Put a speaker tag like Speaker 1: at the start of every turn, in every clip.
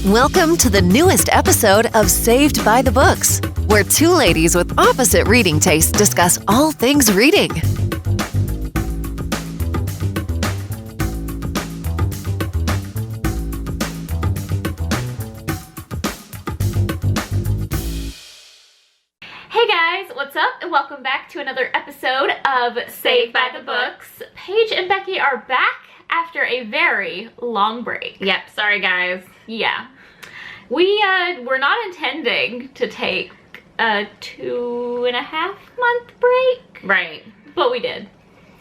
Speaker 1: Welcome to the newest episode of Saved by the Books, where two ladies with opposite reading tastes discuss all things reading.
Speaker 2: Hey guys, what's up? And welcome back to another episode of Saved by the Books. Paige and Becky are back after a very long break.
Speaker 3: Yep, sorry guys.
Speaker 2: Yeah. We're not intending to take a 2.5 month break.
Speaker 3: Right.
Speaker 2: But we did.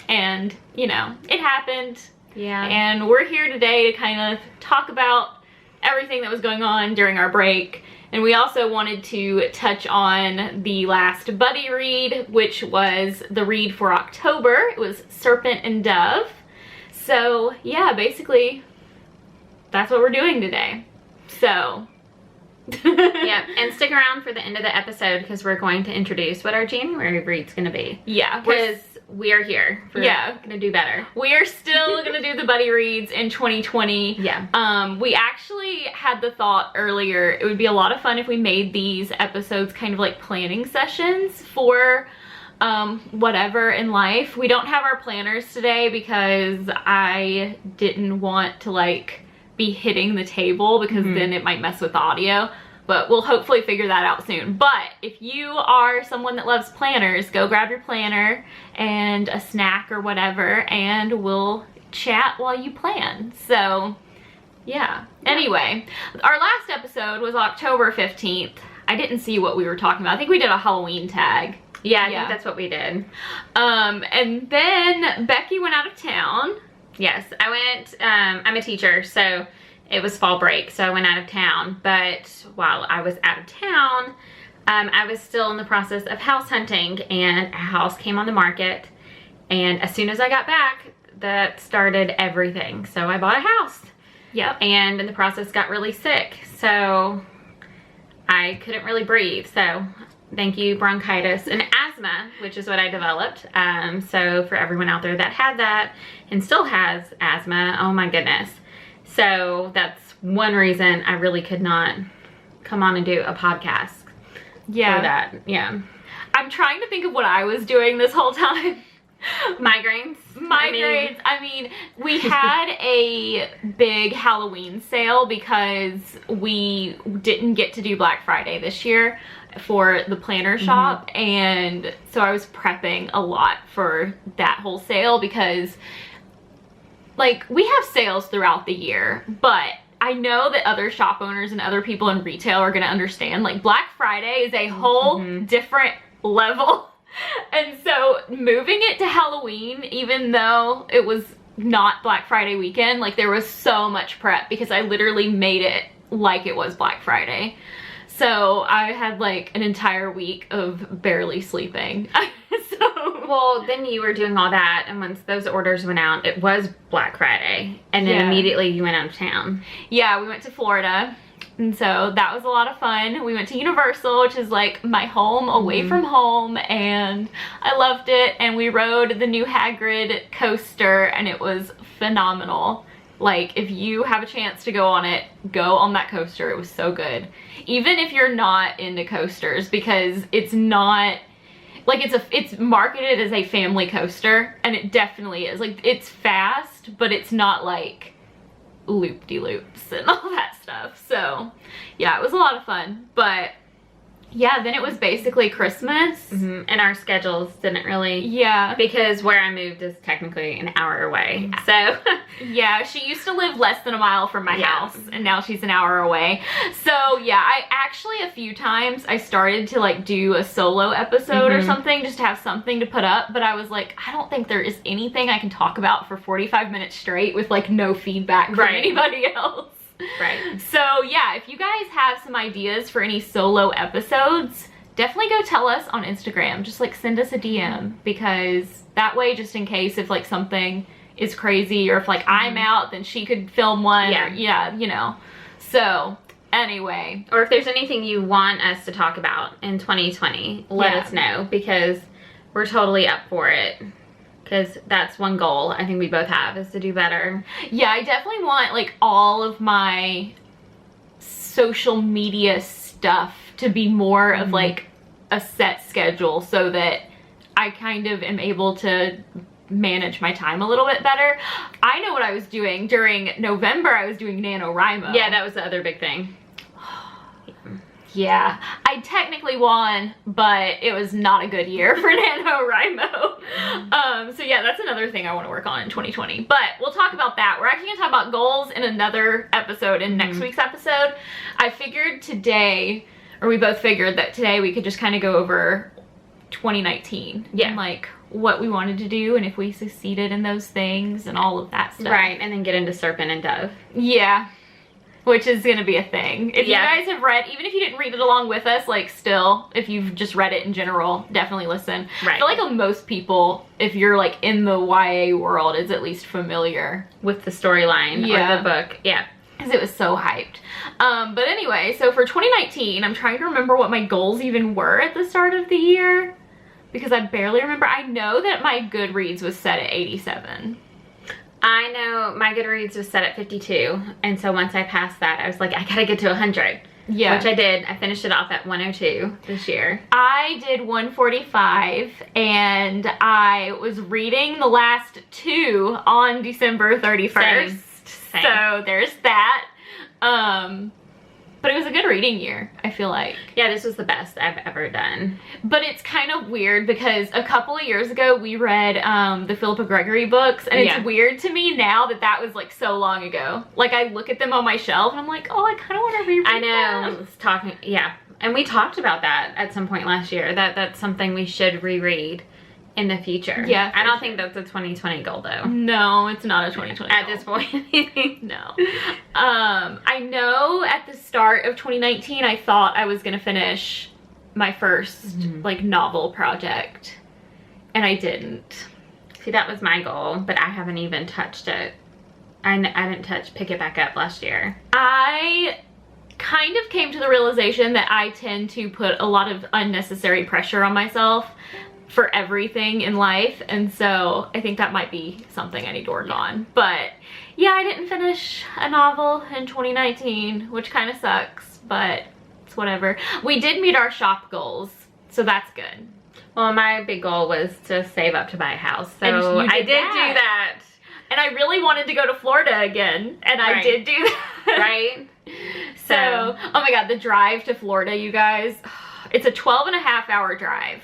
Speaker 2: And, you know, it happened.
Speaker 3: Yeah.
Speaker 2: And we're here today to kind of talk about everything that was going on during our break. And we also wanted to touch on the last buddy read, which was the read for October. It was Serpent Dove. So, yeah, basically, that's what we're doing today. So.
Speaker 3: Yep, and stick around for the end of the episode because we're going to introduce what our January read's going to be.
Speaker 2: Yeah.
Speaker 3: Because we are here. We're going to do better.
Speaker 2: We are still going to do the buddy reads in 2020.
Speaker 3: Yeah.
Speaker 2: We actually had the thought earlier, it would be a lot of fun if we made these episodes kind of like planning sessions for whatever in life. We don't have our planners today because I didn't want to like be hitting the table because then it might mess with the audio, but we'll hopefully figure that out soon. But if you are someone that loves planners, go grab your planner and a snack or whatever and we'll chat while you plan. So yeah. Anyway, our last episode was October 15th. I didn't see what we were talking about. I think we did a Halloween tag.
Speaker 3: Yeah, I think that's what we did.
Speaker 2: And then Becky went out of town.
Speaker 3: Yes, I went, I'm a teacher, so it was fall break, so I went out of town. But while I was out of town, I was still in the process of house hunting, and a house came on the market. And as soon as I got back, that started everything. So I bought a house.
Speaker 2: Yep. And
Speaker 3: in the process got really sick, so I couldn't really breathe. So thank you, bronchitis and asthma, which is what I developed. So for everyone out there that had that and still has asthma, oh my goodness. So that's one reason I really could not come on and do a podcast for that. Yeah.
Speaker 2: I'm trying to think of what I was doing this whole time.
Speaker 3: Migraines.
Speaker 2: I mean, we had a big Halloween sale because we didn't get to do Black Friday this year for the planner shop, and so I was prepping a lot for that whole sale because like we have sales throughout the year, but I know that other shop owners and other people in retail are going to understand like Black Friday is a whole different level. And so moving it to Halloween, even though it was not Black Friday weekend, like there was so much prep because I literally made it like it was Black Friday. So I had like an entire week of barely sleeping.
Speaker 3: Well, then you were doing all that, and once those orders went out, it was Black Friday, and then immediately you went out of town.
Speaker 2: Yeah, we went to Florida, and so that was a lot of fun. We went to Universal, which is like my home away from home, and I loved it, and we rode the new Hagrid coaster, and it was phenomenal. Like, if you have a chance to go on it, go on that coaster. It was so good. Even if you're not into coasters, because it's not, like, it's marketed as a family coaster, and it definitely is. Like, it's fast, but it's not, like, loop-de-loops and all that stuff. So, yeah, it was a lot of fun. But, yeah, then it was basically Christmas.
Speaker 3: And our schedules didn't really...
Speaker 2: Yeah.
Speaker 3: Because where I moved is technically an hour away. So...
Speaker 2: Yeah, she used to live less than a mile from my house, and now she's an hour away. So, yeah, I actually a few times I started to, like, do a solo episode or something, just to have something to put up, but I was like, I don't think there is anything I can talk about for 45 minutes straight with, like, no feedback from anybody else.
Speaker 3: Right.
Speaker 2: So, yeah, if you guys have some ideas for any solo episodes, definitely go tell us on Instagram. Just, like, send us a DM, because that way, just in case if, like, something is crazy, or if, like, I'm out, then she could film one.
Speaker 3: Yeah.
Speaker 2: Or, you know. So, anyway.
Speaker 3: Or if there's anything you want us to talk about in 2020, let us know, because we're totally up for it. because that's one goal I think we both have, is to do better.
Speaker 2: Yeah, I definitely want like all of my social media stuff to be more of like a set schedule so that I kind of am able to manage my time a little bit better. I know what I was doing during November. I was doing NaNoWriMo.
Speaker 3: Yeah, that was the other big thing.
Speaker 2: Yeah, I technically won, but it was not a good year for NaNoWriMo. So yeah, that's another thing I want to work on in 2020. But we'll talk about that. We're actually going to talk about goals in another episode, in next week's episode. I figured today, or we both figured that today we could just kind of go over 2019.
Speaker 3: Yeah.
Speaker 2: And like what we wanted to do and if we succeeded in those things and all of that stuff.
Speaker 3: Right, and then get into Serpent and Dove.
Speaker 2: Yeah. Which is gonna be a thing. If you guys have read, even if you didn't read it along with us, like still, if you've just read it in general, definitely listen.
Speaker 3: Right.
Speaker 2: I feel like most people, if you're like in the YA world, is at least familiar
Speaker 3: With the storyline or the book. Yeah.
Speaker 2: because it was so hyped. But anyway, so for 2019, I'm trying to remember what my goals even were at the start of the year because I barely remember. I know that my Goodreads was set at 87.
Speaker 3: I know my Goodreads was set at 52, and so once I passed that, I was like, I gotta get to 100.
Speaker 2: Yeah.
Speaker 3: Which I did. I finished it off at 102 this year.
Speaker 2: I did 145, and I was reading the last 2 on December 31st.
Speaker 3: Same.
Speaker 2: So there's that. But it was a good reading year, I feel like.
Speaker 3: Yeah, this was the best I've ever done.
Speaker 2: But it's kind of weird because a couple of years ago we read the Philippa Gregory books, and it's weird to me now that that was like so long ago. Like I look at them on my shelf and I'm like, oh, I kind of want to reread
Speaker 3: I know.
Speaker 2: them.
Speaker 3: It's talking, yeah. And we talked about that at some point last year, that's something we should reread in the future.
Speaker 2: Yeah,
Speaker 3: I don't think that's a 2020 goal though.
Speaker 2: No, it's not a 2020
Speaker 3: At
Speaker 2: goal.
Speaker 3: this point.
Speaker 2: No. I know at the start of 2019 I thought I was gonna finish my first like novel project, and I didn't.
Speaker 3: See, that was my goal, but I haven't even touched it. I didn't pick it back up last year.
Speaker 2: I kind of came to the realization that I tend to put a lot of unnecessary pressure on myself for everything in life, and so I think that might be something I need to work on. But yeah, I didn't finish a novel in 2019, which kind of sucks, but it's whatever. We did meet our shop goals, so that's good.
Speaker 3: Well, my big goal was to save up to buy a house, so
Speaker 2: And
Speaker 3: I
Speaker 2: you
Speaker 3: did
Speaker 2: did
Speaker 3: do that.
Speaker 2: And I really wanted to go to Florida again, and I did do that.
Speaker 3: Right?
Speaker 2: So, oh my god, the drive to Florida, you guys, it's a 12.5-hour drive.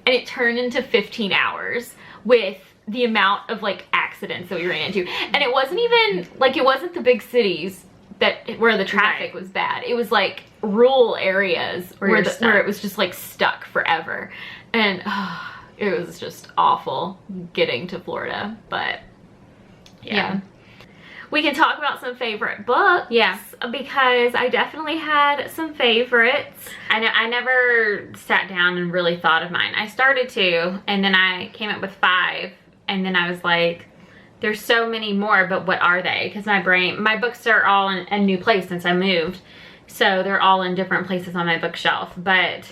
Speaker 2: And it turned into 15 hours with the amount of like accidents that we ran into. And it wasn't even like, it wasn't the big cities where the traffic was bad. It was like rural areas where it was just like stuck forever. And it was just awful getting to Florida. But yeah. We can talk about some favorite books.
Speaker 3: Yeah.
Speaker 2: Because I definitely had some favorites.
Speaker 3: I know, I never sat down and really thought of mine. I started to, and then I came up with 5, and then I was like, there's so many more, but what are they? Because my books are all in a new place since I moved. So they're all in different places on my bookshelf. But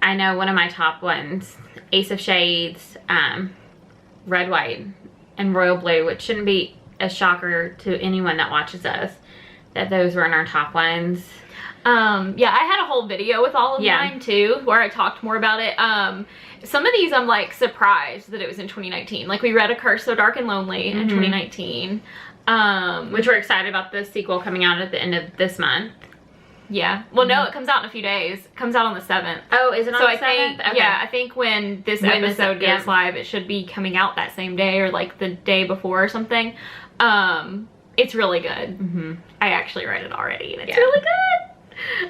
Speaker 3: I know one of my top ones, Ace of Shades, Red, White, and Royal Blue, which shouldn't be a shocker to anyone that watches us, that those were in our top ones.
Speaker 2: Yeah, I had a whole video with all of mine too, where I talked more about it. Some of these I'm like surprised that it was in 2019. Like we read A Curse So Dark and Lonely in 2019.
Speaker 3: Which we're excited about the sequel coming out at the end of this month.
Speaker 2: Yeah. Well, no, it comes out in a few days. It comes out on the 7th.
Speaker 3: Oh, is it on
Speaker 2: so
Speaker 3: the 7th?
Speaker 2: Think,
Speaker 3: okay.
Speaker 2: Yeah, I think when this episode goes live, it should be coming out that same day or like the day before or something. It's really good. I actually read it already and it's really good.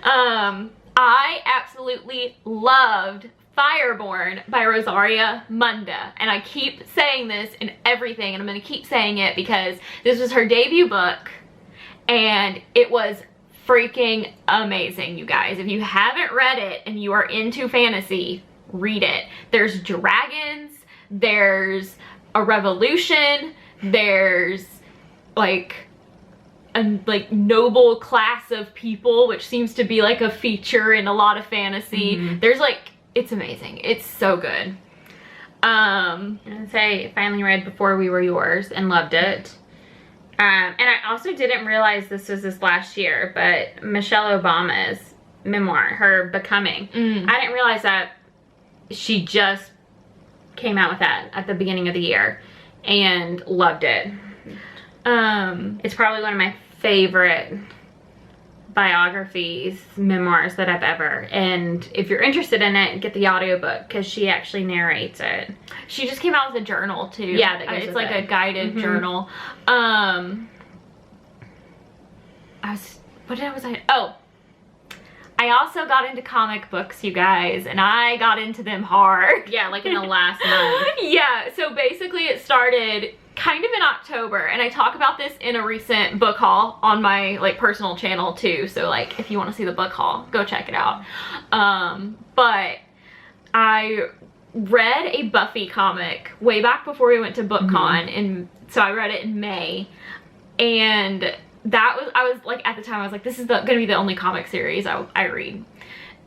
Speaker 2: I absolutely loved Fireborn by Rosaria Munda, and I keep saying this in everything, and I'm going to keep saying it because this was her debut book and it was freaking amazing, you guys. If you haven't read it and you are into fantasy, read it. There's dragons, there's a revolution, there's like a noble class of people, which seems to be like a feature in a lot of fantasy. There's like, it's amazing. It's so good.
Speaker 3: I finally read Before We Were Yours and loved it. And I also didn't realize this was this last year, but Michelle Obama's memoir, her Becoming, I didn't realize that she just came out with that at the beginning of the year and loved it. It's probably one of my favorite biographies, memoirs that I've ever, and if you're interested in it, get the audiobook because she actually narrates it.
Speaker 2: She just came out with a journal too.
Speaker 3: Yeah, that goes
Speaker 2: it's
Speaker 3: with
Speaker 2: like
Speaker 3: it.
Speaker 2: a guided journal. I also got into comic books, you guys, and I got into them hard.
Speaker 3: Yeah, like in the last month.
Speaker 2: Yeah, so basically it started kind of in October, and I talk about this in a recent book haul on my like personal channel too, so like if you want to see the book haul, go check it out. But I read a Buffy comic way back before we went to BookCon, and so I read it in May, and I was like, at the time I was like, this is gonna be the only comic series I read.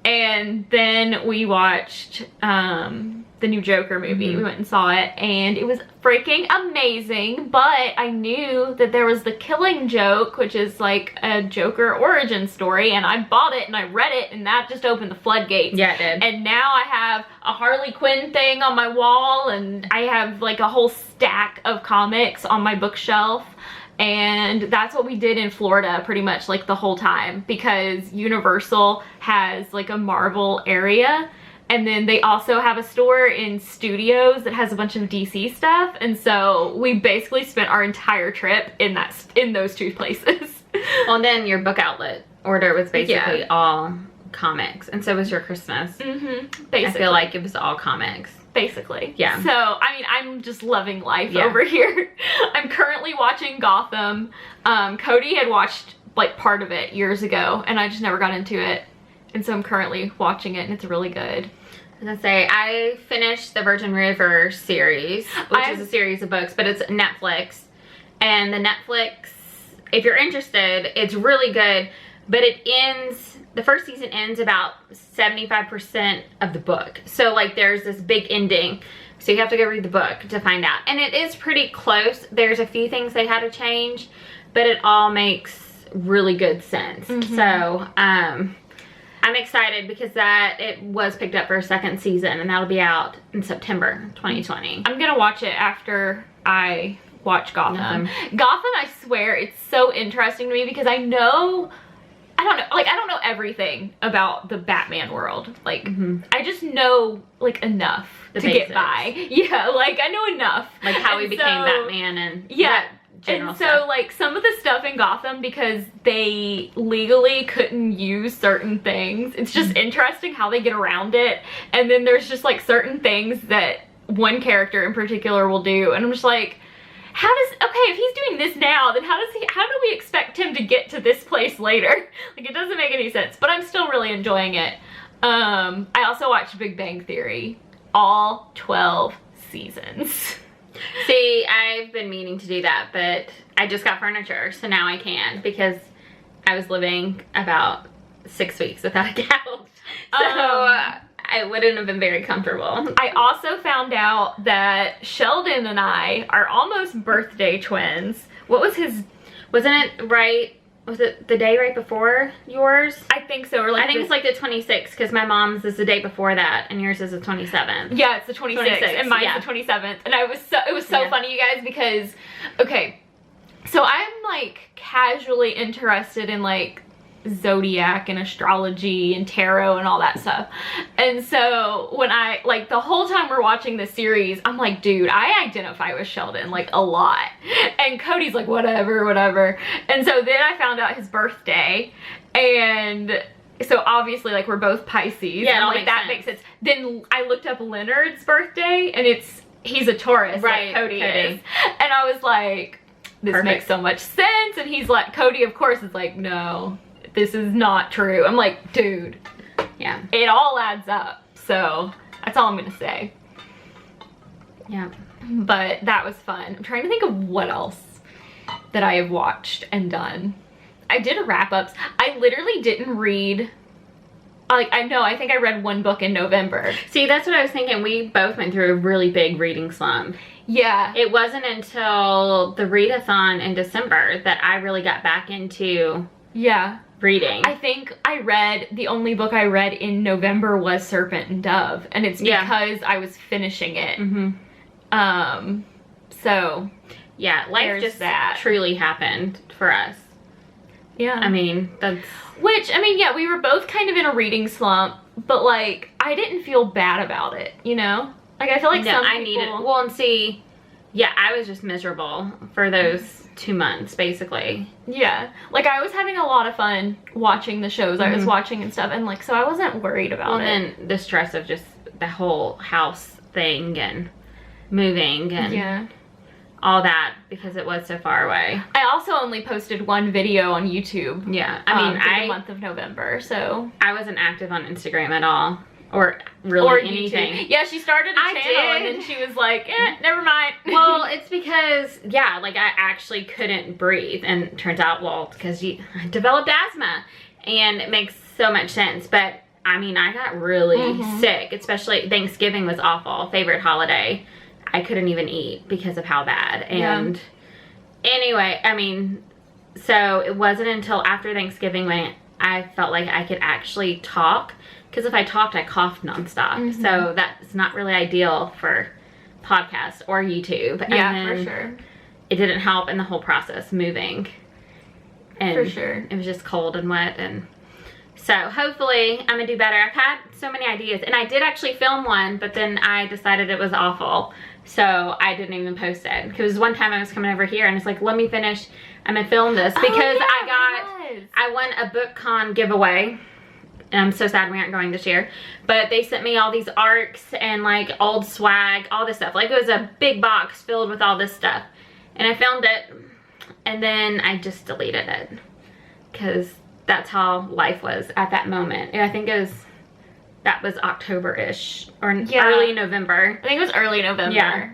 Speaker 2: And then we watched the new Joker movie. We went and saw it, and it was freaking amazing, but I knew that there was the Killing Joke, which is like a Joker origin story, and I bought it and I read it, and that just opened the floodgates.
Speaker 3: Yeah, it did.
Speaker 2: And now I have a Harley Quinn thing on my wall, and I have like a whole stack of comics on my bookshelf. And that's what we did in Florida pretty much like the whole time, because Universal has like a Marvel area, and then they also have a store in Studios that has a bunch of DC stuff, and so we basically spent our entire trip in those two places.
Speaker 3: Well, and then your book outlet order was basically all comics, and so was your Christmas.
Speaker 2: Basically.
Speaker 3: I feel like it was all comics.
Speaker 2: Basically.
Speaker 3: Yeah.
Speaker 2: So, I mean, I'm just loving life over here. I'm currently watching Gotham. Cody had watched like part of it years ago, and I just never got into it. And so I'm currently watching it, and it's really good.
Speaker 3: I was gonna say, I finished the Virgin River series, which is a series of books, but it's Netflix. And the Netflix, if you're interested, it's really good, but it ends, the first season ends about 75% of the book. So like there's this big ending. So you have to go read the book to find out. And it is pretty close. There's a few things they had to change, but it all makes really good sense. So I'm excited because it was picked up for a second season, and that'll be out in September 2020.
Speaker 2: I'm gonna watch it after I watch Gotham. Gotham, I swear, it's so interesting to me because I don't know everything about the Batman world. Like, I just know, like, enough to
Speaker 3: basics.
Speaker 2: get by. Yeah, like, I know enough.
Speaker 3: Like how he became Batman and general
Speaker 2: and so,
Speaker 3: stuff.
Speaker 2: like, some of the stuff in Gotham, because they legally couldn't use certain things, it's just interesting how they get around it. And then there's just, like, certain things that one character in particular will do, and I'm just like, if he's doing this now, then how do we expect him to get to this place later? Like, it doesn't make any sense, but I'm still really enjoying it. I also watched Big Bang Theory, all 12 seasons.
Speaker 3: See, I've been meaning to do that, but I just got furniture, so now I can, because I was living about 6 weeks without a couch. So I wouldn't have been very comfortable.
Speaker 2: I also found out that Sheldon and I are almost birthday twins. What was his...
Speaker 3: Wasn't it right? Was it the day right before yours?
Speaker 2: I think so. Or like
Speaker 3: I think it's like the 26th, because my mom's is the day before that, and yours is the 27th.
Speaker 2: Yeah, it's the 26th, and mine's the 27th. And it was so funny, you guys, because, okay, so I'm like casually interested in like zodiac and astrology and tarot and all that stuff, and so when I like the whole time we're watching this series, I'm like, dude, I identify with Sheldon like a lot, and Cody's like, whatever, and so then I found out his birthday, and so obviously like we're both Pisces,
Speaker 3: yeah,
Speaker 2: and like that makes sense. Then I looked up Leonard's birthday, and he's a Taurus,
Speaker 3: right,
Speaker 2: like Cody is, and I was like, this makes so much sense. And he's like, Cody of course is like, no, this is not true. I'm like, dude,
Speaker 3: yeah,
Speaker 2: it all adds up. So that's all I'm gonna say.
Speaker 3: Yeah,
Speaker 2: but that was fun. I'm trying to think of what else that I have watched and done. I did a wrap-ups. I literally didn't read, like, I think I read one book in November.
Speaker 3: see, that's what I was thinking. We both went through a really big reading slump.
Speaker 2: Yeah.
Speaker 3: It wasn't until the readathon in December that I really got back into reading.
Speaker 2: I think the only book I read in November was Serpent Dove, and it's because I was finishing it. So
Speaker 3: yeah, life just truly happened for us.
Speaker 2: Yeah.
Speaker 3: I mean, that's...
Speaker 2: Which, I mean, yeah, we were both kind of in a reading slump, but, like, I didn't feel bad about it, you know? Like, I feel like some people...
Speaker 3: needed... Well, and see, yeah, I was just miserable for those 2 months, basically.
Speaker 2: Yeah. Like, I was having a lot of fun watching the shows I was watching and stuff, and, like, so I wasn't worried about it.
Speaker 3: And then the stress of just the whole house thing and moving and... all that, because it was so far away.
Speaker 2: I also only posted one video on YouTube.
Speaker 3: Yeah, I mean,
Speaker 2: for the month of November, so.
Speaker 3: I wasn't active on Instagram at all, or really anything.
Speaker 2: YouTube. Yeah, she started a channel and then she was like, never mind.
Speaker 3: Well, it's because, yeah, like I actually couldn't breathe, and it turns out, well, because I developed asthma, and it makes so much sense, but I mean, I got really sick, especially Thanksgiving was awful, favorite holiday. I couldn't even eat because of how bad. And anyway, I mean, so it wasn't until after Thanksgiving when I felt like I could actually talk. Because if I talked, I coughed nonstop. So that's not really ideal for podcasts or YouTube.
Speaker 2: Yeah, for sure.
Speaker 3: It didn't help in the whole process moving. And
Speaker 2: for sure.
Speaker 3: It was just cold and wet. And so hopefully I'm gonna do better. I've had so many ideas, and I did actually film one, but then I decided it was awful. So I didn't even post it. Because one time I was coming over here and it's like, let me finish. I'm gonna film this. Because I won a BookCon giveaway. And I'm so sad we aren't going this year. But they sent me all these arcs and like old swag, all this stuff. Like it was a big box filled with all this stuff. And I filmed it. And then I just deleted it. Because that's how life was at that moment. And I think that was October-ish or early November.
Speaker 2: I think it was early November.
Speaker 3: Yeah.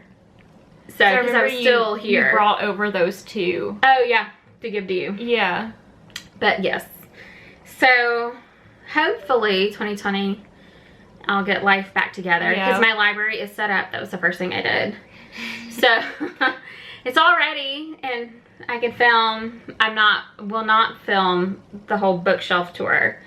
Speaker 3: So, because I was still here.
Speaker 2: You brought over those two.
Speaker 3: Oh, yeah. To give to you.
Speaker 2: Yeah.
Speaker 3: But, yes. So, hopefully, 2020, I'll get life back together. Because my library is set up. That was the first thing I did. So, it's all ready. And I can film. Will not film the whole bookshelf tour.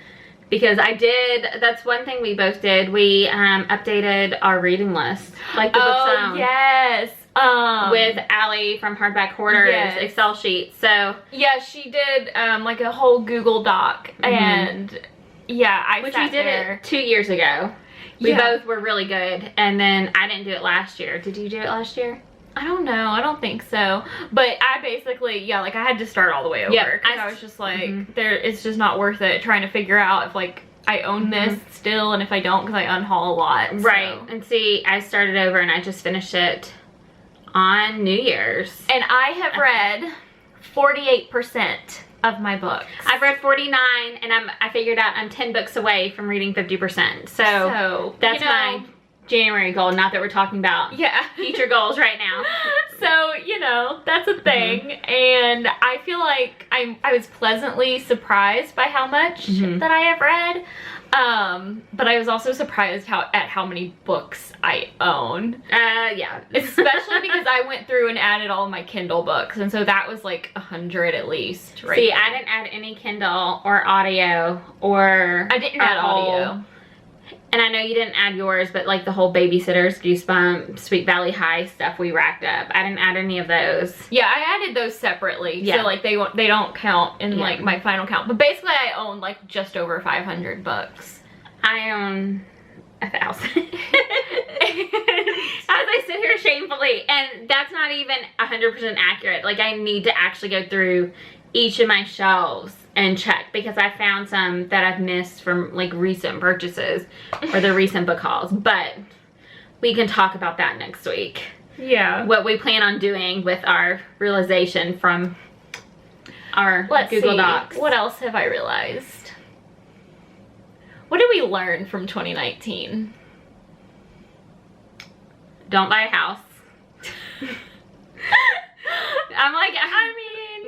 Speaker 3: Because that's one thing we both did. We updated our reading list. Like the Book Zone.
Speaker 2: Yes.
Speaker 3: With Allie from Hardback Hoarders Excel sheet. So
Speaker 2: yeah, she did like a whole Google Doc. And yeah,
Speaker 3: Which we did it 2 years ago. We both were really good. And then I didn't do it last year. Did you do it last year?
Speaker 2: I don't know. I don't think so. But I basically, like I had to start all the way over. Because I was just like, it's just not worth it trying to figure out if like I own this still and if I don't because I unhaul a lot.
Speaker 3: Right. So. And see, I started over and I just finished it on New Year's.
Speaker 2: And I have read 48% of my books.
Speaker 3: I've read 49 and I figured out I'm 10 books away from reading 50%. So that's my January goal, not that we're talking about future goals right now.
Speaker 2: So, that's a thing. And I feel like I was pleasantly surprised by how much that I have read. But I was also surprised at how many books I own. Especially because I went through and added all of my Kindle books. And so that was like 100 at least. Right.
Speaker 3: See, I didn't add any Kindle or audio or...
Speaker 2: I didn't add audio.
Speaker 3: And I know you didn't add yours, but like the whole Babysitters, Goosebumps, Sweet Valley High stuff we racked up. I didn't add any of those.
Speaker 2: Yeah, I added those separately. Yeah. So like they don't count in like my final count. But basically I own like just over 500 books.
Speaker 3: I own 1,000. As I sit here shamefully, and that's not even 100% accurate. Like I need to actually go through each of my shelves and check because I found some that I've missed from like recent purchases or the recent book hauls, but we can talk about that next week.
Speaker 2: Yeah.
Speaker 3: What we plan on doing with our realization from our Google Docs.
Speaker 2: What else have I realized? What did we learn from 2019?
Speaker 3: Don't buy a house. I'm like,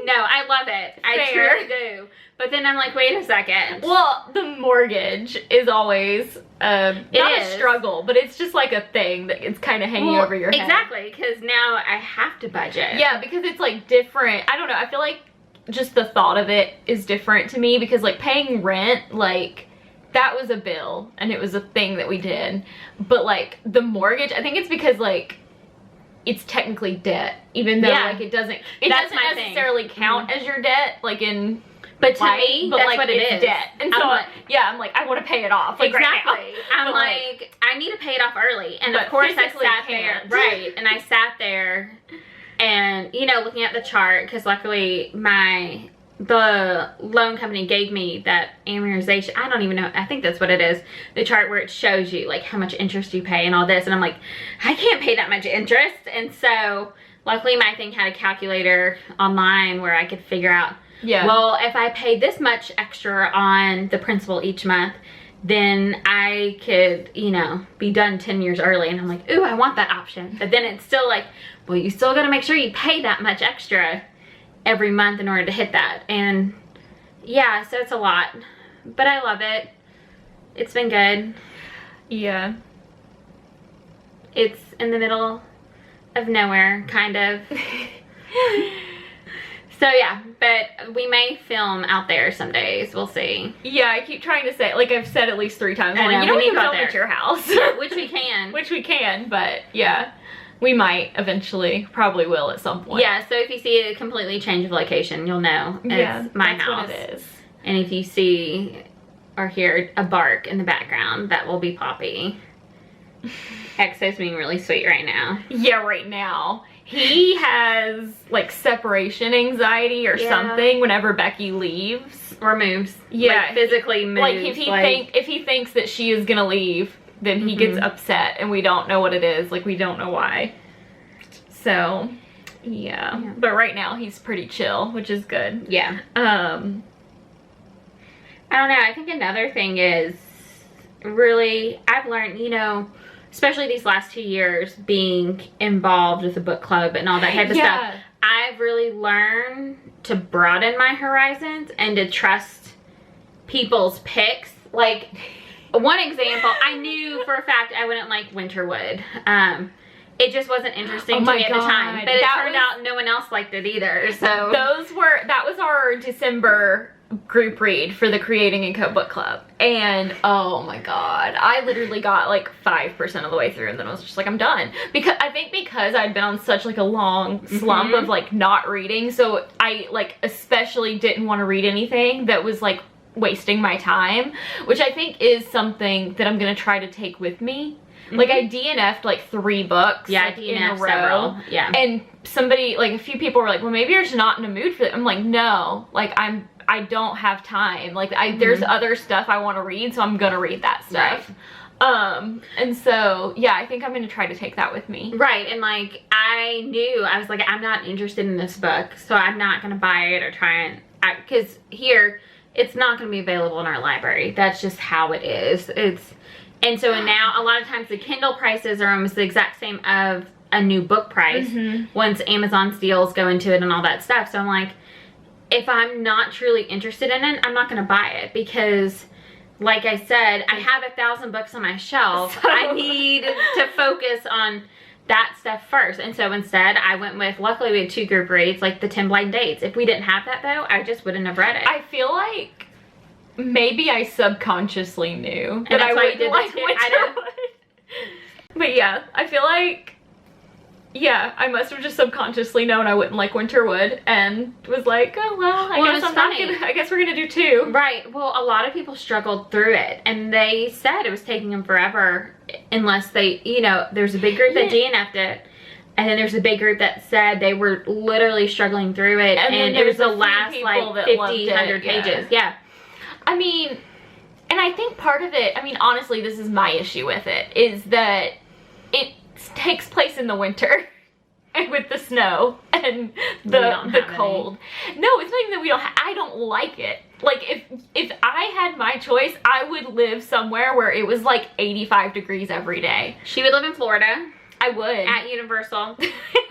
Speaker 3: No, I love it. I
Speaker 2: Fair.
Speaker 3: truly do. But then I'm like, wait a second.
Speaker 2: Well, the mortgage is always not a
Speaker 3: is.
Speaker 2: struggle, but it's just like a thing that it's kind of hanging over your head.
Speaker 3: Exactly, because now I have to budget.
Speaker 2: Yeah, because it's like different. I don't know. I feel like just the thought of it is different to me because like paying rent, like that was a bill and it was a thing that we did. But like the mortgage, I think it's because like it's technically debt, even though like it doesn't necessarily count as your debt, like in.
Speaker 3: But to
Speaker 2: life,
Speaker 3: me,
Speaker 2: but
Speaker 3: that's
Speaker 2: like
Speaker 3: what it
Speaker 2: it's
Speaker 3: is.
Speaker 2: debt. And so, I'm like, I want to pay it off. Like,
Speaker 3: exactly.
Speaker 2: Right now.
Speaker 3: I'm like, I need to pay it off early. And of course I sat there. Right. And I sat there and, you know, looking at the chart, because luckily the loan company gave me that amortization. I don't even know. I think that's what it is. The chart where it shows you like how much interest you pay and all this. And I'm like, I can't pay that much interest. And so luckily my thing had a calculator online where I could figure out, well, if I pay this much extra on the principal each month, then I could, you know, be done 10 years early. And I'm like, ooh, I want that option. But then it's still like, well, you still gotta make sure you pay that much extra every month in order to hit that. And yeah, so it's a lot, but I love it. It's been good.
Speaker 2: Yeah.
Speaker 3: It's in the middle of nowhere, kind of. So yeah, but we may film out there some days. We'll see.
Speaker 2: Yeah, I keep trying to say, like I've said at least 3 times. I'm like,
Speaker 3: know,
Speaker 2: you know, we can
Speaker 3: go
Speaker 2: film
Speaker 3: there
Speaker 2: at your house.
Speaker 3: Yeah, which we can.
Speaker 2: Which we can, but yeah. We might eventually, probably will at some point.
Speaker 3: Yeah, so if you see a completely change of location, you'll know it's my house.
Speaker 2: That's what it is.
Speaker 3: And if you see or hear a bark in the background, that will be Poppy. Exo's being really sweet right now.
Speaker 2: Yeah, right now. He has like separation anxiety or something whenever Becky leaves.
Speaker 3: Or moves.
Speaker 2: Yeah.
Speaker 3: Like physically moves.
Speaker 2: Like if he thinks that she is gonna leave, then he gets upset and we don't know what it is. Like we don't know why. So yeah. But right now he's pretty chill, which is good.
Speaker 3: Yeah. I don't know. I think another thing is really, I've learned, you know, especially these last 2 years being involved with the book club and all that type of stuff. I've really learned to broaden my horizons and to trust people's picks. Like, one example, I knew for a fact I wouldn't like Winterwood. It just wasn't interesting to me at the time. But it turned out no one else liked it either. So
Speaker 2: that was our December group read for the Creating and Co book club, and oh my god, I literally got like 5% of the way through and then I was just like, I'm done, because I think because I'd been on such like a long slump of like not reading, so I like especially didn't want to read anything that was like wasting my time, which I think is something that I'm gonna try to take with me. Like I DNF'd like 3 books like, in a row.
Speaker 3: Several. Yeah.
Speaker 2: And somebody, like a few people were like, well, maybe you're just not in a mood for it. I'm like, no, like I don't have time. Like there's other stuff I want to read, so I'm gonna read that stuff. Right. And so yeah, I think I'm gonna try to take that with me.
Speaker 3: Right. And like I was like, I'm not interested in this book, so I'm not gonna buy it or try and, because here it's not gonna be available in our library. That's just how it is. And so now a lot of times the Kindle prices are almost the exact same of a new book price once Amazon's deals go into it and all that stuff. So I'm like, if I'm not truly interested in it, I'm not going to buy it, because like I said, I have 1,000 books on my shelf. So I need to focus on that stuff first. And so instead I went with, luckily we had 2 group reads, like the 10 Blind Dates. If we didn't have that though, I just wouldn't have read it.
Speaker 2: I feel like maybe I subconsciously knew
Speaker 3: that
Speaker 2: I
Speaker 3: wouldn't like
Speaker 2: Winterwood. But yeah, I feel like, yeah, I must have just subconsciously known I wouldn't like Winterwood and was like, oh well, I guess we're gonna do 2.
Speaker 3: Right. Well, a lot of people struggled through it, and they said it was taking them forever unless they, you know, there's a big group that DNF'd it, and then there's a big group that said they were literally struggling through it, and it was the last like 50, 100 pages. Yeah.
Speaker 2: I mean, and I think part of it, I mean, honestly, this is my issue with it, is that it takes place in the winter and with the snow and the cold. No, it's not even that I don't like it. Like if I had my choice, I would live somewhere where it was like 85 degrees every day.
Speaker 3: She would live in Florida.
Speaker 2: I would.
Speaker 3: At Universal.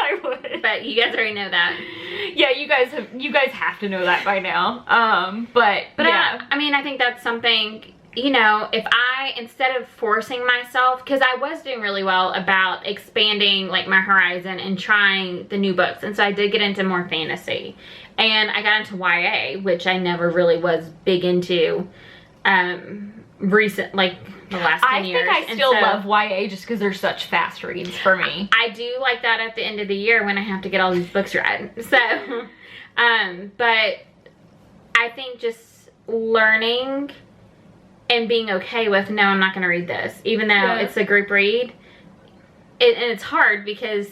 Speaker 2: I would.
Speaker 3: But you guys already know that.
Speaker 2: Yeah, you guys have to know that by now. But yeah.
Speaker 3: I mean, I think that's something, you know, if instead of forcing myself, because I was doing really well about expanding like my horizon and trying the new books. And so I did get into more fantasy. And I got into YA, which I never really was big into recent, like the last 10 years.
Speaker 2: I think I still love YA just because they're such fast reads for me.
Speaker 3: I do like that at the end of the year when I have to get all these books read. So, but I think just learning and being okay with, no, I'm not going to read this, even though it's a group read. And it's hard because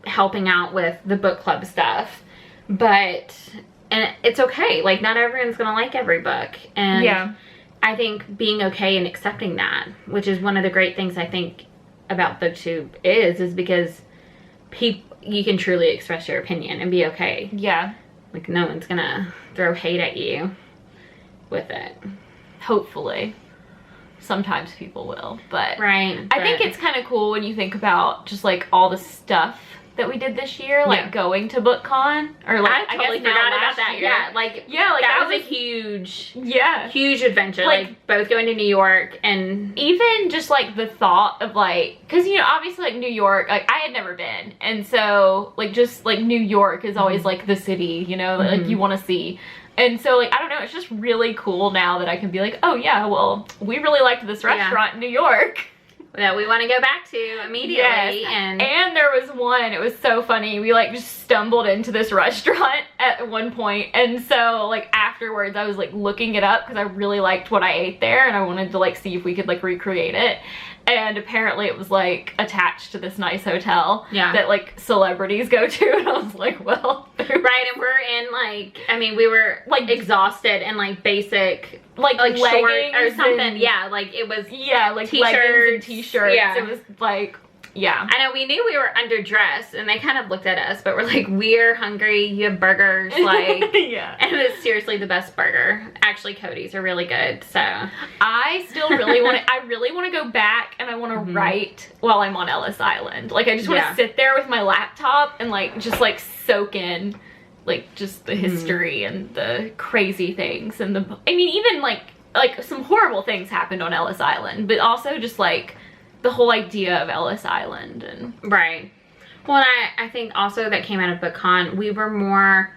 Speaker 3: helping out with the book club stuff, and it's okay. Like, not everyone's going to like every book. And I think being okay and accepting that, which is one of the great things I think about BookTube is because you can truly express your opinion and be okay.
Speaker 2: Yeah.
Speaker 3: Like, no one's going to throw hate at you with it.
Speaker 2: Hopefully. Sometimes people will, but
Speaker 3: right.
Speaker 2: I think it's kind of cool when you think about just like all the stuff that we did this year, like going to BookCon, or like
Speaker 3: I totally forgot about that.
Speaker 2: Year.
Speaker 3: Like that was a huge adventure. Like both going to New York, and
Speaker 2: even just like the thought of like, because you know obviously like New York, like I had never been, and so like just like New York is always like the city, you know, like you want to see. And so, like, I don't know, it's just really cool now that I can be like, oh, yeah, well, we really liked this restaurant in New York.
Speaker 3: That we want to go back to immediately.
Speaker 2: Yes. And there was one, it was so funny. We, like, just stumbled into this restaurant at one point. And so, like, afterwards, I was, like, looking it up because I really liked what I ate there. And I wanted to, like, see if we could, like, recreate it. And apparently it was, like, attached to this nice hotel that, like, celebrities go to. And I was like, well.
Speaker 3: Right, and we're in, like, I mean, we were, like, exhausted and, like, basic, like
Speaker 2: short
Speaker 3: or something. Yeah, like, it was
Speaker 2: like leggings and t-shirts. Yeah. It was, like, I
Speaker 3: know, we knew we were underdressed, and they kind of looked at us, but we're like, we're hungry, you have burgers, like, and it was seriously the best burger. Actually, Cody's are really good, so.
Speaker 2: I still really want to go back, and I want to write while I'm on Ellis Island. Like, I just want to sit there with my laptop and, like, just, like, soak in, like, just the history and the crazy things, and I mean, even, like, some horrible things happened on Ellis Island, but also just, like, the whole idea of Ellis Island. And
Speaker 3: right. Well, and I think also that came out of BookCon, we were more,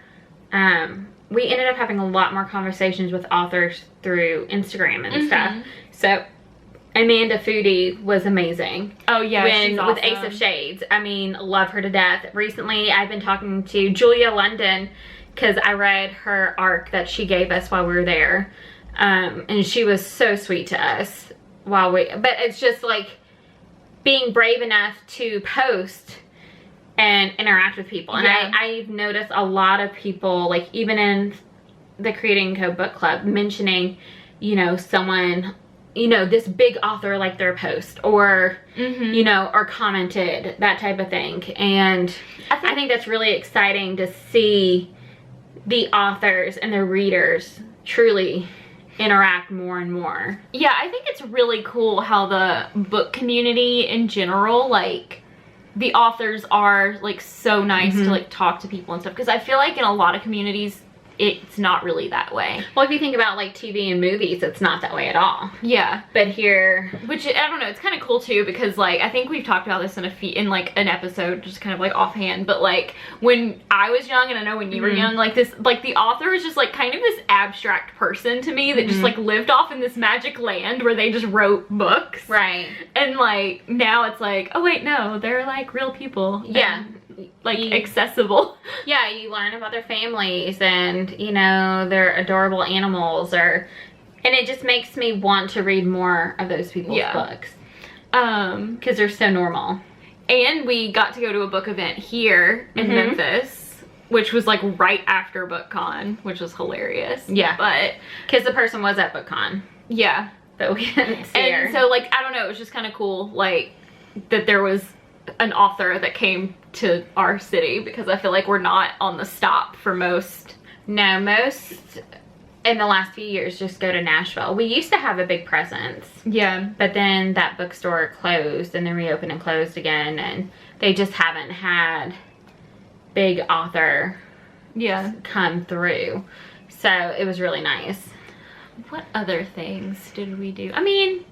Speaker 3: we ended up having a lot more conversations with authors through Instagram and stuff. So Amanda Foodie was amazing.
Speaker 2: Oh yeah, she's awesome.
Speaker 3: With Ace of Shades. I mean, love her to death. Recently, I've been talking to Julia London because I read her arc that she gave us while we were there. And she was so sweet to us but it's just like, being brave enough to post and interact with people. And I've noticed a lot of people, like even in the Creating Co book club, mentioning, you know, someone, you know, this big author liked their post, or, you know, or commented, that type of thing. And I think that's really exciting to see the authors and their readers truly interact more and more.
Speaker 2: Yeah, I think it's really cool how the book community in general, like, the authors are, like, so nice to, like, talk to people and stuff. Because I feel like in a lot of communities, it's not really that way.
Speaker 3: Well, if you think about, like, TV and movies, it's not that way at all.
Speaker 2: Yeah.
Speaker 3: But here...
Speaker 2: Which, I don't know, it's kind of cool, too, because, like, I think we've talked about this in like, an episode, just kind of, like, offhand, but, like, when I was young, and I know when you were young, like, the author is just, like, kind of this abstract person to me that just, like, lived off in this magic land where they just wrote books.
Speaker 3: Right.
Speaker 2: And, like, now it's like, oh, wait, no, they're, like, real people.
Speaker 3: Yeah.
Speaker 2: Like, accessible.
Speaker 3: Yeah, you learn about their families and, you know, their adorable animals, and it just makes me want to read more of those people's books. Because they're so normal.
Speaker 2: And we got to go to a book event here in Memphis, which was, like, right after BookCon, which was hilarious.
Speaker 3: Yeah.
Speaker 2: But...
Speaker 3: because the person was at BookCon.
Speaker 2: Yeah.
Speaker 3: But we didn't see her.
Speaker 2: And so, like, I don't know, it was just kind of cool, like, that there was an author that came to our city, because I feel like we're not on the stop for most.
Speaker 3: No, most in the last few years just go to Nashville. We used to have a big presence.
Speaker 2: Yeah.
Speaker 3: But then that bookstore closed, and then reopened and closed again, and they just haven't had big author
Speaker 2: Yeah.
Speaker 3: come through. So it was really nice.
Speaker 2: What other things did we do? I mean,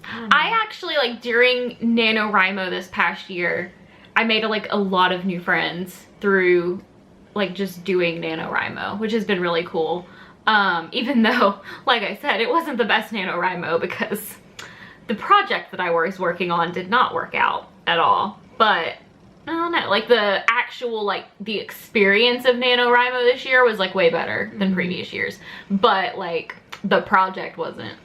Speaker 2: I actually, like, during NaNoWriMo this past year, I made a lot of new friends through, like, just doing NaNoWriMo, which has been really cool. Even though, like I said, it wasn't the best NaNoWriMo because the project that I was working on did not work out at all. But I don't know, like, the actual, like, the experience of NaNoWriMo this year was, like, way better than previous years. But, like, the project wasn't.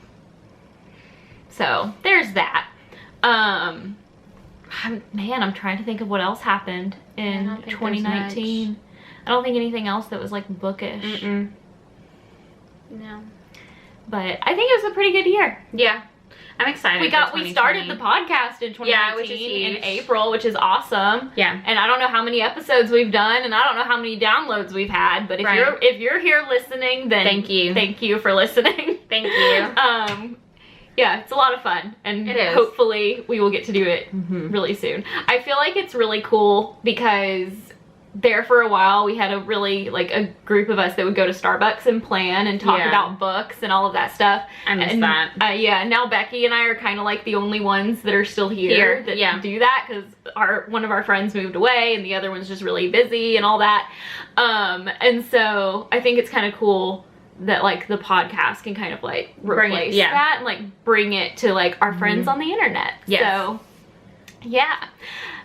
Speaker 2: So there's that. Man, I'm trying to think of what else happened in 2019. I don't think anything else that was, like, bookish.
Speaker 3: No.
Speaker 2: But I think it was a pretty good year.
Speaker 3: Yeah. I'm excited.
Speaker 2: We started the podcast in 2019
Speaker 3: which is huge.
Speaker 2: in April, which is awesome.
Speaker 3: Yeah.
Speaker 2: And I don't know how many episodes we've done, and I don't know how many downloads we've had, but if you're here listening, then
Speaker 3: thank you.
Speaker 2: Thank you for listening.
Speaker 3: Thank you.
Speaker 2: Yeah, it's a lot of fun, and
Speaker 3: it is.
Speaker 2: Hopefully we will get to do it really soon. I feel like it's really cool because there for a while we had a group of us that would go to Starbucks and plan and talk about books and all of that stuff.
Speaker 3: I miss that.
Speaker 2: Yeah, now Becky and I are kind of like the only ones that are still here that do that because one of our friends moved away and the other one's just really busy and all that. And so I think it's kind of cool that, like, the podcast can kind of, like, replace that and, like, bring it to, like, our friends on the internet.
Speaker 3: Yes. So,
Speaker 2: yeah.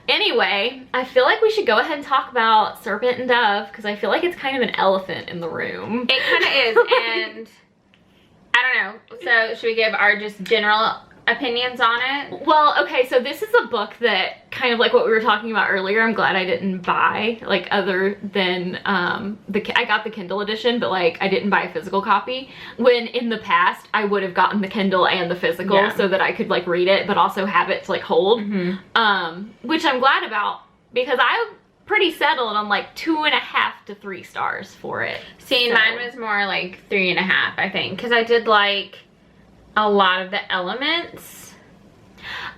Speaker 2: Anyway, I feel like we should go ahead and talk about Serpent and Dove because I feel like it's kind of an elephant in the room.
Speaker 3: It kind of is, and I don't know. So should we give our just general opinions on it?
Speaker 2: Well, okay, so this is a book that, kind of like what we were talking about earlier, I'm glad I didn't buy, like, other than I got the Kindle edition, but, like, I didn't buy a physical copy, when in the past I would have gotten the Kindle and the physical so that I could, like, read it but also have it to, like, hold, which I'm glad about because I'm pretty settled on, like, 2.5 to 3 stars for it.
Speaker 3: See, mine was more like 3.5, I think, because I did like a lot of the elements,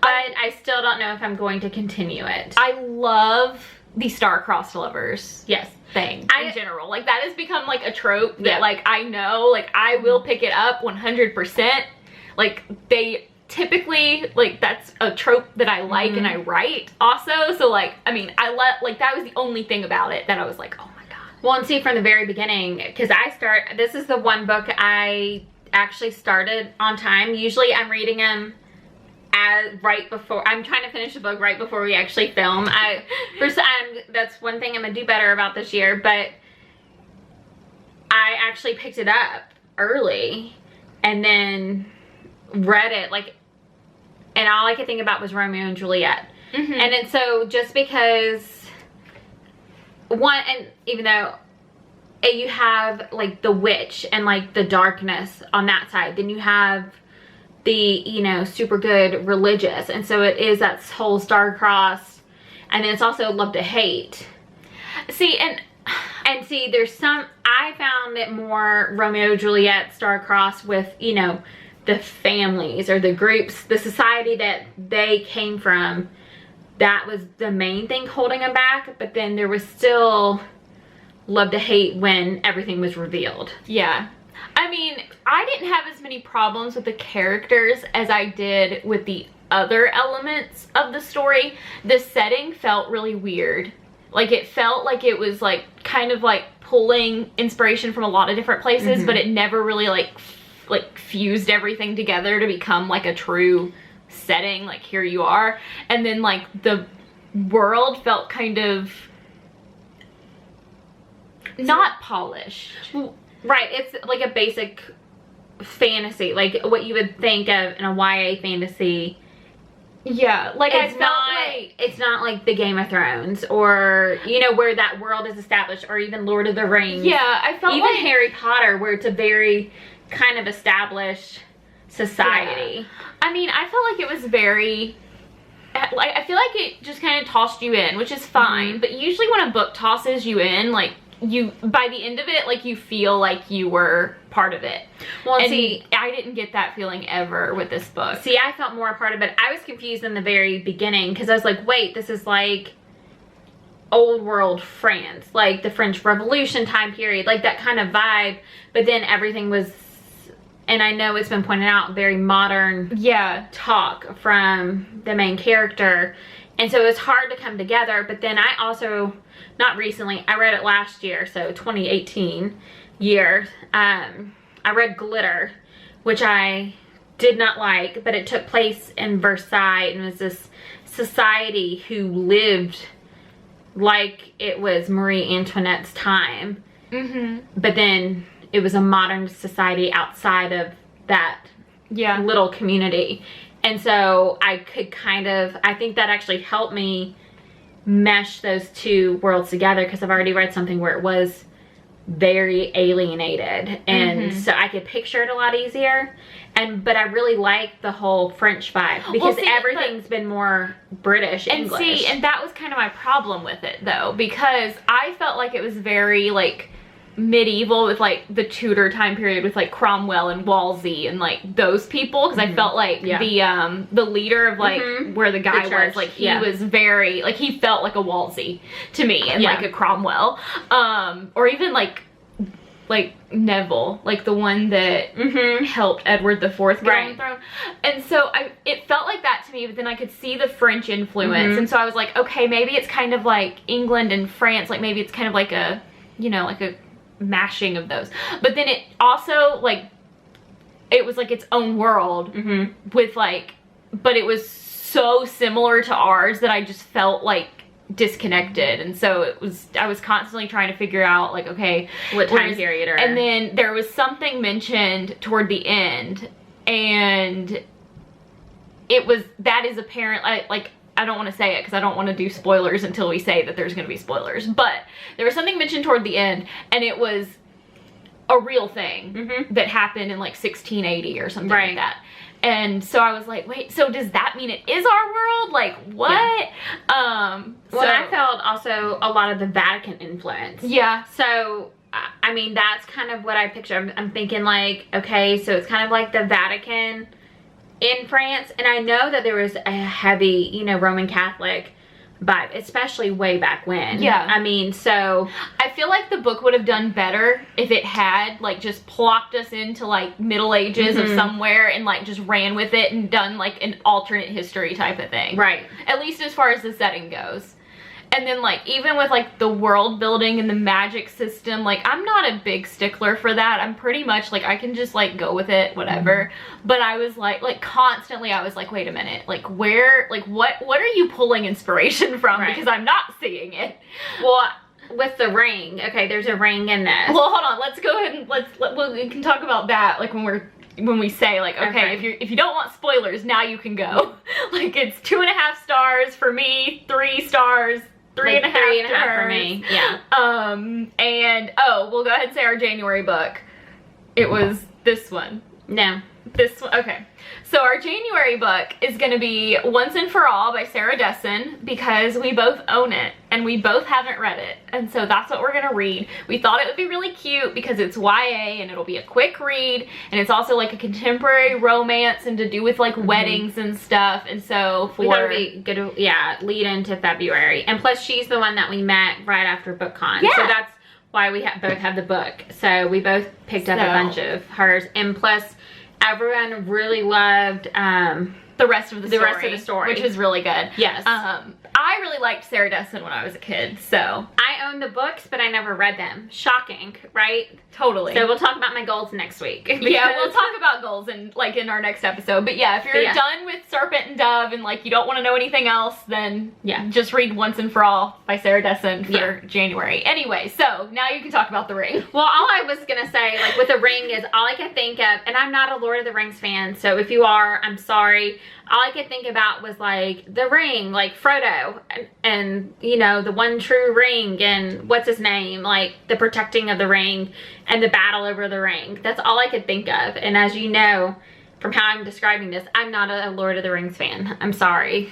Speaker 3: but I still don't know if I'm going to continue it.
Speaker 2: I love the star-crossed lovers thing in general. Like, that has become, like, a trope that, like, I know, like, I will pick it up 100%. Like, they typically, like, that's a trope that I like and I write also. So, like, I mean, like, that was the only thing about it that I was like, oh my god.
Speaker 3: Well, and see, from the very beginning, because this is the one book I actually started on time. Usually I'm reading them right before I'm trying to finish the book right before we actually film. That's one thing I'm gonna do better about this year, but I actually picked it up early and then read it, like, and all I could think about was Romeo and Juliet. And then so just because and even though you have, like, the witch and, like, the darkness on that side, then you have the, you know, super good religious, and so it is that whole star-crossed, and then it's also love to hate.
Speaker 2: See, and
Speaker 3: see, there's some, I found it more Romeo Juliet star-crossed with, you know, the families or the groups, the society that they came from. That was the main thing holding them back, but then there was still love to hate when everything was revealed.
Speaker 2: Yeah. I mean, I didn't have as many problems with the characters as I did with the other elements of the story. The setting felt really weird. Like, it felt like it was, like, kind of, like, pulling inspiration from a lot of different places, but it never really, like, fused everything together to become, like, a true setting. Like, here you are. And then, like, the world felt kind of not polished.
Speaker 3: Right, it's like a basic fantasy, like what you would think of in a YA fantasy.
Speaker 2: Yeah, like,
Speaker 3: it's not like the Game of Thrones, or, you know, where that world is established, or even Lord of the Rings.
Speaker 2: Yeah, I felt
Speaker 3: even
Speaker 2: like
Speaker 3: Harry Potter, where it's a very kind of established society.
Speaker 2: Yeah. I mean, I felt like it was very, like, I feel like it just kind of tossed you in, which is fine, but usually when a book tosses you in, like, by the end of it, like, you feel like you were part of it. Well, and see, I didn't get that feeling ever with this book.
Speaker 3: See, I felt more a part of it. I was confused in the very beginning because I was like, wait, this is like old world France, like the French Revolution time period, like that kind of vibe. But then everything was, and I know it's been pointed out, very modern talk from the main character. And so it was hard to come together. But then I also, not recently, I read it last year, so 2018 year. I read Glitter, which I did not like, but it took place in Versailles and was this society who lived like it was Marie Antoinette's time. But then it was a modern society outside of that little community. And so I could kind of, I think that actually helped me mesh those two worlds together, because I've already read something where it was very alienated, and so I could picture it a lot easier. But I really like the whole French vibe, because everything's been more British English.
Speaker 2: And that was kind of my problem with it, though, because I felt like it was very like medieval, with like the Tudor time period, with like Cromwell and Wolsey and like those people, because I felt like the leader of like where the guy was, like he was very like, he felt like a Wolsey to me, and like a Cromwell, or even like Neville, like the one that helped Edward IV get on the throne. And so it felt like that to me, but then I could see the French influence, and so I was like, okay, maybe it's kind of like England and France, like maybe it's kind of like a, you know, like a mashing of those. But then it also, like, it was like its own world with like, but it was so similar to ours that I just felt like disconnected. And so it was, I was constantly trying to figure out like, okay,
Speaker 3: what time period or...
Speaker 2: And then there was something mentioned toward the end, and it was, that is apparent, like I don't want to say it because I don't want to do spoilers until we say that there's going to be spoilers, but there was something mentioned toward the end, and it was a real thing that happened in like 1680 or something like that. And so I was like, wait, so does that mean it is our world? Like, what?
Speaker 3: Well, I felt also a lot of the Vatican influence. So, I mean, that's kind of what I picture. I'm thinking like, okay, so it's kind of like the Vatican in France. And I know that there was a heavy, you know, Roman Catholic vibe, especially way back when. I mean, so
Speaker 2: I feel like the book would have done better if it had like just plopped us into like Middle Ages of somewhere and like just ran with it and done like an alternate history type of thing. At least as far as the setting goes. And then like even with like the world building and the magic system, like I'm not a big stickler for that. I'm pretty much like, I can just like go with it, whatever. But I was like constantly I was like, wait a minute, like where, like what are you pulling inspiration from? Because I'm not seeing it.
Speaker 3: Well, with the ring, okay, there's a ring in this.
Speaker 2: Well, hold on, let's go ahead and we can talk about that like when we say like, okay, if you don't want spoilers, now you can go. Like it's 2.5 stars for me, 3 stars, 3.5
Speaker 3: for me.
Speaker 2: And we'll go ahead and say our January book. It was this one.
Speaker 3: No.
Speaker 2: This one, okay. So our January book is going to be Once and For All by Sarah Dessen, because we both own it and we both haven't read it. And so that's what we're going to read. We thought it would be really cute because it's YA and it'll be a quick read, and it's also like a contemporary romance and to do with like weddings and stuff. And so
Speaker 3: we thought it'd be good to, lead into February. And plus she's the one that we met right after BookCon. So that's why we both have the book. So we both picked up a bunch of hers. And plus everyone really loved
Speaker 2: the rest of the story,
Speaker 3: which
Speaker 2: is really good.
Speaker 3: Yes.
Speaker 2: I really liked Sarah Dessen when I was a kid, so.
Speaker 3: I own the books, but I never read them. Shocking, right?
Speaker 2: Totally.
Speaker 3: So we'll talk about my goals next week.
Speaker 2: Yeah, we'll talk about goals in our next episode. But yeah, if you're done with Serpent and Dove and like you don't want to know anything else, then just read Once and For All by Sarah Dessen for January. Anyway, so now you can talk about The Ring.
Speaker 3: Well, all I was gonna say, like with The Ring, is all I could think of, and I'm not a Lord of the Rings fan, so if you are, I'm sorry. All I could think about was like The Ring, like Frodo, and you know, the one true ring, and what's his name, like the protecting of the ring and the battle over the ring. That's all I could think of. And as you know from how I'm describing this, I'm not a Lord of the Rings fan. I'm sorry.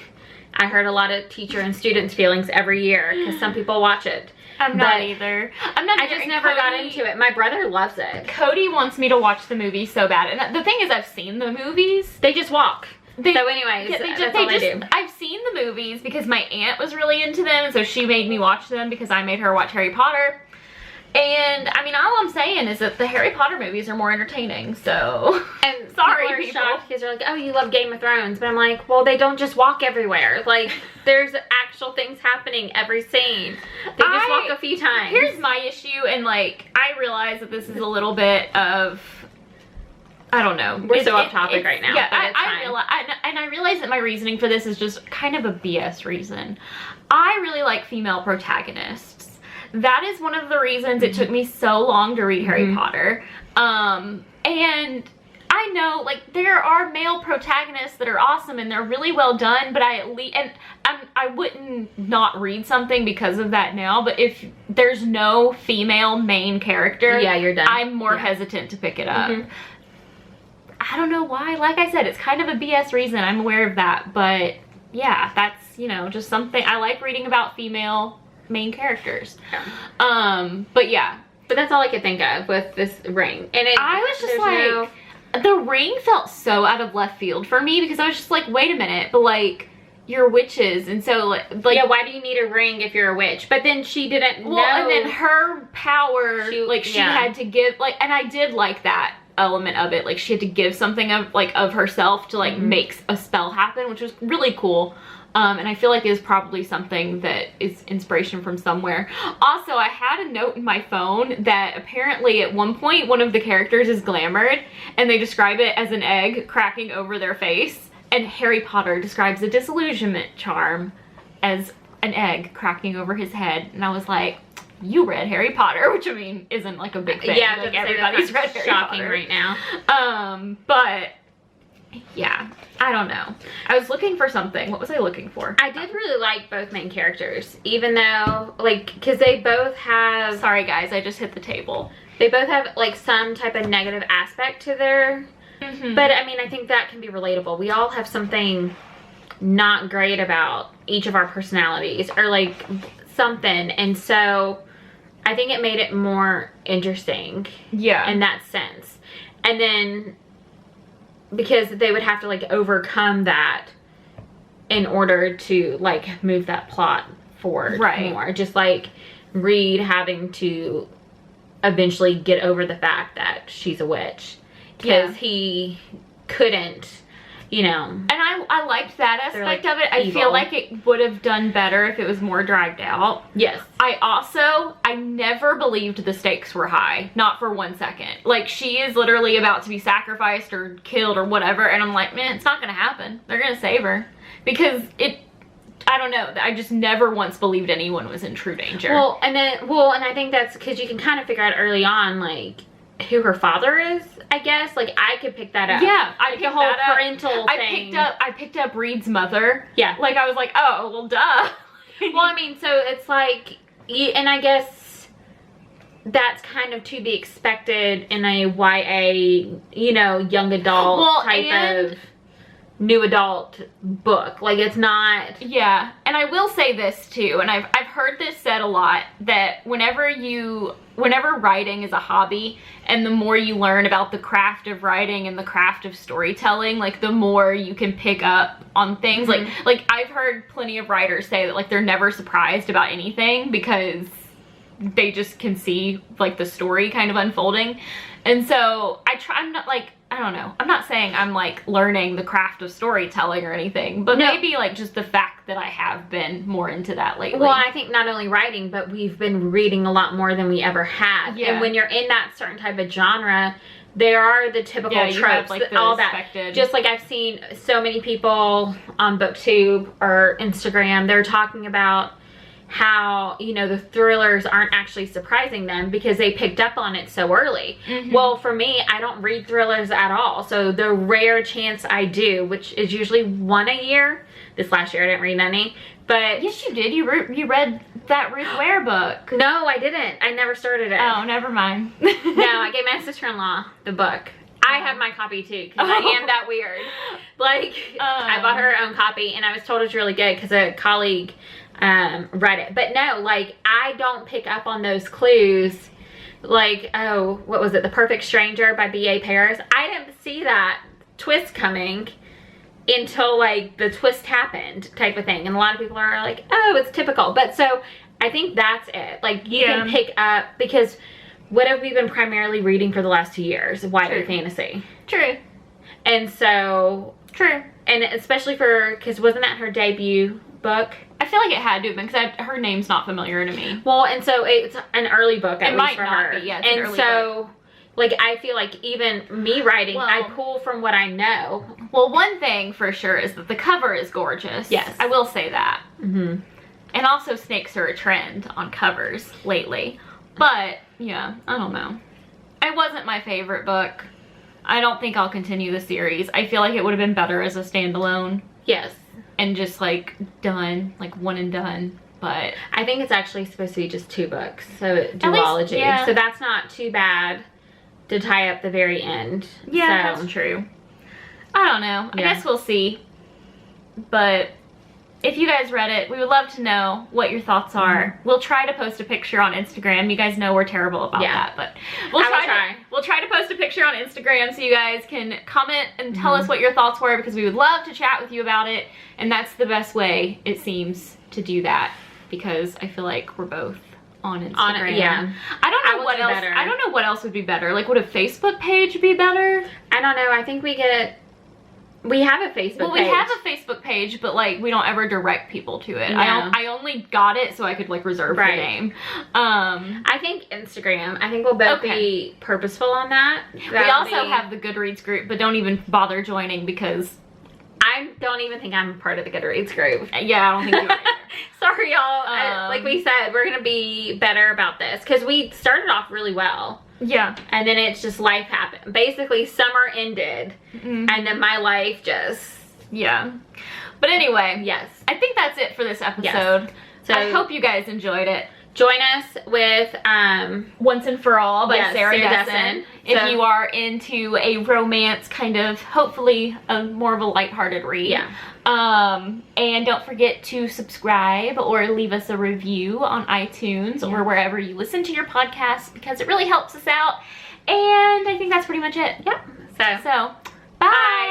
Speaker 3: I hurt a lot of teacher and students' feelings every year because some people watch it.
Speaker 2: I'm not either.
Speaker 3: I just never got into it. My brother loves it.
Speaker 2: Cody wants me to watch the movie so bad. And the thing is, I've seen the movies.
Speaker 3: They just walk. So anyways, that's all they do.
Speaker 2: I've seen the movies because my aunt was really into them, so she made me watch them because I made her watch Harry Potter. And I mean, all I'm saying is that the Harry Potter movies are more entertaining, so.
Speaker 3: And
Speaker 2: sorry,
Speaker 3: people are shocked because they're like, oh, you love Game of Thrones. But I'm like, well, they don't just walk everywhere. Like, there's actual things happening every scene. They just walk a few times.
Speaker 2: Here's my issue, and like, I realize that this is a little bit of, I don't know.
Speaker 3: We're so off topic right now.
Speaker 2: Yeah,
Speaker 3: but
Speaker 2: I realize that my reasoning for this is just kind of a BS reason. I really like female protagonists. That is one of the reasons it took me so long to read Harry Potter. And I know, like, there are male protagonists that are awesome and they're really well done, but I wouldn't not read something because of that now, but if there's no female main character,
Speaker 3: yeah, you're done.
Speaker 2: I'm more hesitant to pick it up. I don't know why. Like I said, it's kind of a BS reason. I'm aware of that, but yeah, that's, you know, just something. I like reading about female main characters. But yeah.
Speaker 3: But that's all I could think of with this ring. And
Speaker 2: I was just like, the ring felt so out of left field for me because I was just like, wait a minute, but like, you're witches, and so like
Speaker 3: yeah, why do you need a ring if you're a witch? But then she didn't know.
Speaker 2: Well, and then her power, she had to give, like, and I did like that element of it, like she had to give something of herself to like make a spell happen, which was really cool. And I feel like it is probably something that is inspiration from somewhere. Also, I had a note in my phone that apparently at one point one of the characters is glamored, and they describe it as an egg cracking over their face. And Harry Potter describes a disillusionment charm as an egg cracking over his head. And I was like, you read Harry Potter, which I mean isn't like a big thing.
Speaker 3: Yeah,
Speaker 2: like everybody's read Harry
Speaker 3: shocking
Speaker 2: Potter
Speaker 3: right now.
Speaker 2: But yeah, I don't know. I was looking for something. What was I looking for?
Speaker 3: I did really like both main characters, even though, like, because they both have...
Speaker 2: Sorry guys, I just hit the table.
Speaker 3: They both have, like, some type of negative aspect to their... But, I mean, I think that can be relatable. We all have something not great about each of our personalities, or, like, something. And so, I think it made it more interesting.
Speaker 2: Yeah.
Speaker 3: In that sense. And then... because they would have to like overcome that in order to like move that plot forward more. Just like Reed having to eventually get over the fact that she's a witch because he couldn't, you know.
Speaker 2: And I liked that aspect of it.
Speaker 3: Evil.
Speaker 2: I feel like it would have done better if it was more dragged out.
Speaker 3: Yes.
Speaker 2: I never believed the stakes were high. Not for 1 second. Like, she is literally about to be sacrificed or killed or whatever, and I'm like, man, it's not gonna happen. They're gonna save her. Because I don't know, I just never once believed anyone was in true danger.
Speaker 3: Well, and I think that's because you can kind of figure out early on, like, who her father is, I guess. Like, I could pick that up.
Speaker 2: Yeah, I
Speaker 3: like
Speaker 2: picked
Speaker 3: the whole
Speaker 2: that up.
Speaker 3: parental thing.
Speaker 2: I picked up Reed's mother.
Speaker 3: Yeah.
Speaker 2: Like, I was like, oh, well, duh.
Speaker 3: Well, I mean, so it's like, and I guess that's kind of to be expected in a YA, you know, young adult type of new adult book. Like, it's not...
Speaker 2: Yeah, and I will say this too, and I've heard this said a lot, that whenever writing is a hobby, and the more you learn about the craft of writing and the craft of storytelling, like, the more you can pick up on things. Like I've heard plenty of writers say that, like, they're never surprised about anything because they just can see, like, the story kind of unfolding. And so I'm not, like, I don't know. I'm not saying I'm, like, learning the craft of storytelling or anything, but maybe, like, just the fact that I have been more into that lately.
Speaker 3: Well, I think not only writing, but we've been reading a lot more than we ever have. Yeah. And when you're in that certain type of genre, there are the typical tropes,
Speaker 2: have, like,
Speaker 3: all that. Just like I've seen so many people on BookTube or Instagram, they're talking about how, you know, the thrillers aren't actually surprising them because they picked up on it so early. Well, for me, I don't read thrillers at all. So the rare chance I do, which is usually one a year, this last year I didn't read any, but...
Speaker 2: Yes, you did. You read that Ruth Ware book.
Speaker 3: No, I didn't. I never started it.
Speaker 2: Oh, never mind.
Speaker 3: No, I gave my sister-in-law the book. I have my copy too, because I am that weird. Like, I bought her own copy, and I was told it was really good because a colleague read it. But no, like, I don't pick up on those clues. Like, oh, what was it? The Perfect Stranger by B.A. Paris. I didn't see that twist coming until like the twist happened type of thing. And a lot of people are like, oh, it's typical. But so I think that's it. Like you can pick up, because what have we been primarily reading for the last 2 years? YA fantasy.
Speaker 2: True.
Speaker 3: And so.
Speaker 2: True.
Speaker 3: And especially because wasn't that her debut book?
Speaker 2: I feel like it had to have been, because her name's not familiar to me.
Speaker 3: Well, and so it's an early book, at least for her.
Speaker 2: It might not be, yeah, it's an early book.
Speaker 3: Like, I feel like even me writing, I pull from what I know.
Speaker 2: Well, one thing for sure is that the cover is gorgeous.
Speaker 3: Yes.
Speaker 2: I will say that. Mm-hmm. And also snakes are a trend on covers lately. But, yeah, I don't know. It wasn't my favorite book. I don't think I'll continue the series. I feel like it would have been better as a standalone.
Speaker 3: Yes.
Speaker 2: And just, like, done. Like, one and done. But
Speaker 3: I think it's actually supposed to be just 2 books. So, duology.
Speaker 2: Least, yeah.
Speaker 3: So, that's not too bad to tie up the very end.
Speaker 2: Yeah,
Speaker 3: so.
Speaker 2: that's true. I don't know. I guess we'll see. But if you guys read it, we would love to know what your thoughts are. We'll try to post a picture on Instagram. You guys know we're terrible about that, but we'll try to post a picture on Instagram so you guys can comment and tell us what your thoughts were, because we would love to chat with you about it. And that's the best way, it seems, to do that, because I feel like we're both on Instagram. I don't know what else. I don't know what else would be better. Like, would a Facebook page be better?
Speaker 3: I don't know. I think we have a Facebook page.
Speaker 2: Well, we have a Facebook page, but like we don't ever direct people to it.
Speaker 3: No.
Speaker 2: I only got it so I could like reserve the name.
Speaker 3: I think Instagram. I think we'll both be purposeful on that.
Speaker 2: We also have the Goodreads group, but don't even bother joining because
Speaker 3: I don't even think I'm part of the Goodreads group.
Speaker 2: Yeah, I don't think you are.
Speaker 3: Sorry, y'all. Like we said, we're gonna be better about this because we started off really well.
Speaker 2: Yeah.
Speaker 3: And then it's just life happened. Basically, summer ended, and then my life just...
Speaker 2: Yeah. But anyway,
Speaker 3: yes.
Speaker 2: I think that's it for this episode.
Speaker 3: Yes. So
Speaker 2: I hope you guys enjoyed it.
Speaker 3: Join us with
Speaker 2: Once and For All by Sarah Dessen.
Speaker 3: Dessen.
Speaker 2: If you are into a romance kind of, hopefully more of a lighthearted read.
Speaker 3: Yeah.
Speaker 2: And don't forget to subscribe or leave us a review on iTunes or wherever you listen to your podcasts, because it really helps us out. And I think that's pretty much it.
Speaker 3: Yep.
Speaker 2: So bye.